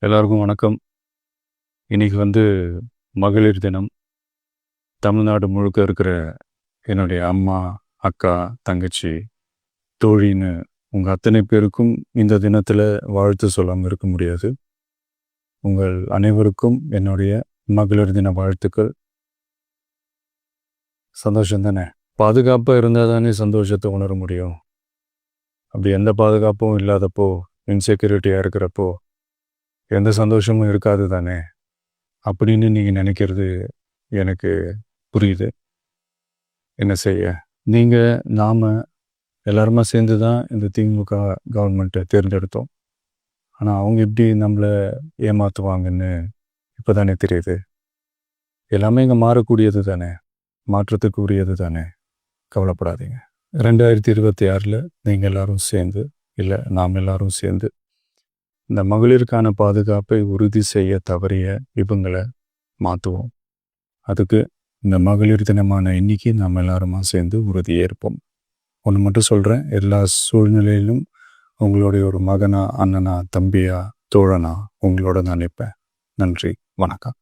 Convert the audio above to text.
எல்லாருக்கும் வணக்கம். இன்னைக்கு மகளிர் தினம். தமிழ்நாடு முழுக்க இருக்கிற என்னுடைய அம்மா, அக்கா, தங்கச்சி, தோழின்னு உங்கள் அத்தனை பேருக்கும் இந்த தினத்தில் வாழ்த்து சொல்லாமல் இருக்க முடியாது. உங்கள் அனைவருக்கும் என்னுடைய மகளிர் தின வாழ்த்துக்கள். சந்தோஷம் தானே? பாதுகாப்பாக இருந்தால் தானே சந்தோஷத்தை உணர முடியும். அப்படி எந்த பாதுகாப்பும் இல்லாதப்போ, இன்செக்யூரிட்டியாக இருக்கிறப்போ எந்த சந்தோஷமும் இருக்காது தானே அப்படின்னு நீங்கள் நினைக்கிறது எனக்கு புரியுது. என்ன செய்ய, நீங்கள் நாம் எல்லாருமா சேர்ந்து தான் இந்த திமுக கவர்மெண்ட்டை தேர்ந்தெடுத்தோம். ஆனால் அவங்க எப்படி நம்மளை ஏமாற்றுவாங்கன்னு இப்போ தானே தெரியுது. எல்லாமே இங்கே மாறக்கூடியது தானே, மாற்றத்துக்கு உரியது தானே. கவலைப்படாதீங்க. 2026 நீங்கள் எல்லாரும் சேர்ந்து, இல்லை நாம் எல்லாரும் சேர்ந்து இந்த மகளிருக்கான பாதுகாப்பை உறுதி செய்ய தவறிய இவங்களை மாற்றுவோம். அதுக்கு இந்த மகளிர் தினமான இன்னைக்கு நாம் எல்லாருமா சேர்ந்து உறுதியேற்போம். ஒன்று மட்டும் சொல்கிறேன், எல்லா சூழ்நிலையிலும் உங்களுடைய ஒரு மகனா, அண்ணனா, தம்பியா, தோழனா உங்களோட நான் நிற்பேன். நன்றி, வணக்கம்.